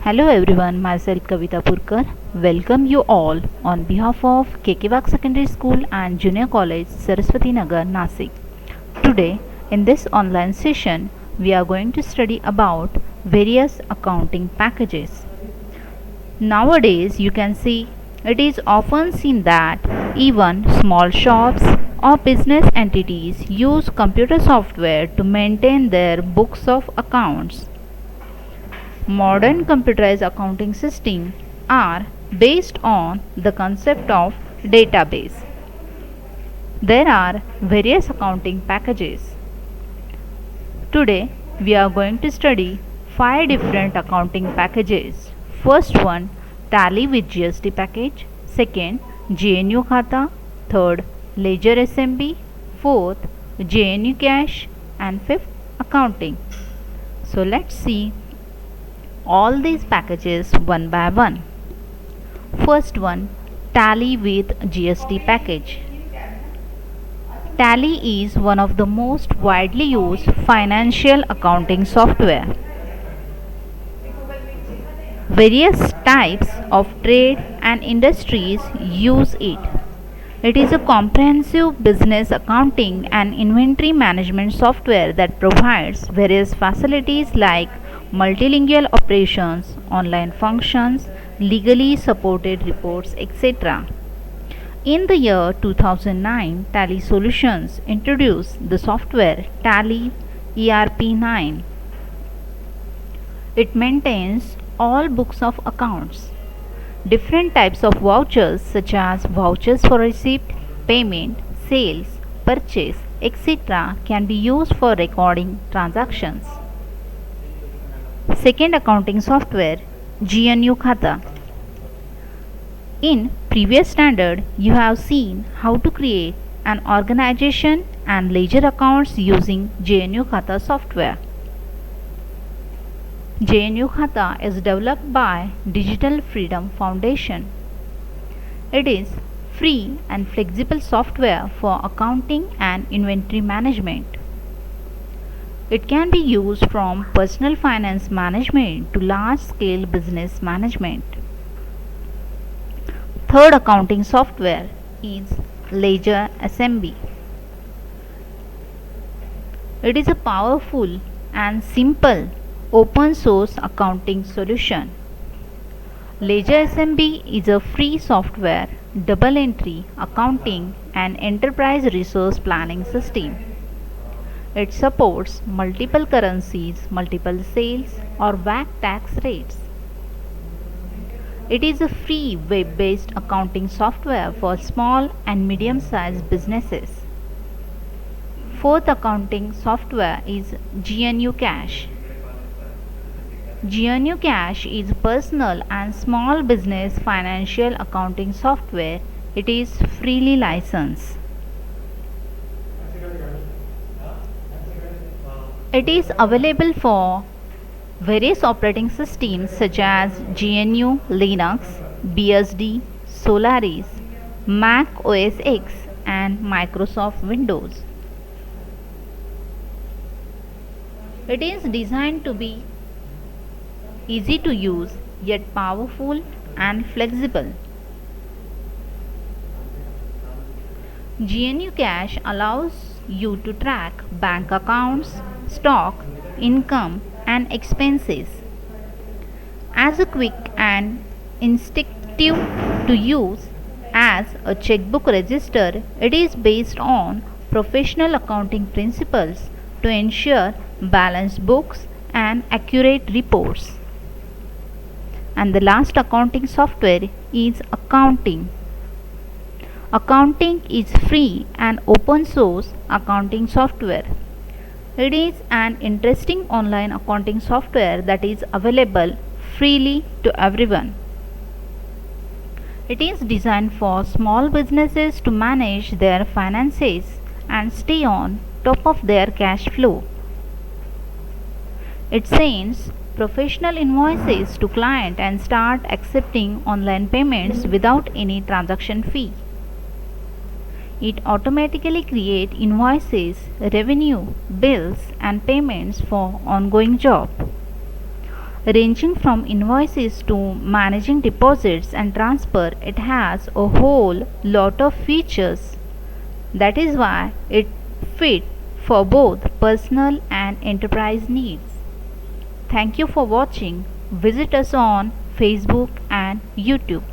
Hello everyone, myself Kavita Purkar. Welcome you all on behalf of KK Secondary School and Junior College, Saraswati Nagar, Nasik. Today, in this online session, we are going to study about various accounting packages. Nowadays, you can see it is often seen that even small shops or business entities use computer software to maintain their books of accounts. Modern computerized accounting systems are based on the concept of database. There are various accounting packages. Today we are going to study 5 different accounting packages. First one, Tally with GST package. Second, GNU Khata. Third, Ledger SMB. Fourth, JNU Cash. And fifth, accounting. So let's see all these packages one by one. First one, Tally with GST package. Tally is one of the most widely used financial accounting software. Various types of trade and industries use it. It is a comprehensive business accounting and inventory management software that provides various facilities like multilingual operations, online functions, legally supported reports, etc. In the year 2009, Tally Solutions introduced the software Tally ERP9. It maintains all books of accounts. Different types of vouchers such as vouchers for receipt, payment, sales, purchase, etc. can be used for recording transactions. Second accounting software, GNU Khata. In previous standard, you have seen how to create an organization and ledger accounts using GNU Khata software. GNU Khata is developed by Digital Freedom Foundation. It is free and flexible software for accounting and inventory management. It can be used from personal finance management to large-scale business management. Third accounting software is Ledger SMB. It is a powerful and simple open source accounting solution. Ledger SMB is a free software, double entry accounting and enterprise resource planning system. It supports multiple currencies, multiple sales or VAT tax rates. It is a free web-based accounting software for small and medium-sized businesses. Fourth accounting software is GNU Cash. GNU Cash is personal and small business financial accounting software. It is freely licensed. It is available for various operating systems such as GNU Linux, BSD, Solaris, Mac OS X and Microsoft Windows. It is designed to be easy to use yet powerful and flexible. GNU Cash allows you to track bank accounts, stock, income and expenses. As a quick and instinctive to use as a checkbook register, it is based on professional accounting principles to ensure balanced books and accurate reports. And the last accounting software is accounting. Accounting is free and open source accounting software. It is an interesting online accounting software that is available freely to everyone. It is designed for small businesses to manage their finances and stay on top of their cash flow. It sends professional invoices to client and start accepting online payments without any transaction fee. It automatically creates invoices, revenue, bills and payments for ongoing job. Ranging from invoices to managing deposits and transfer, it has a whole lot of features. That is why it fit for both personal and enterprise needs. Thank you for watching. Visit us on Facebook and YouTube.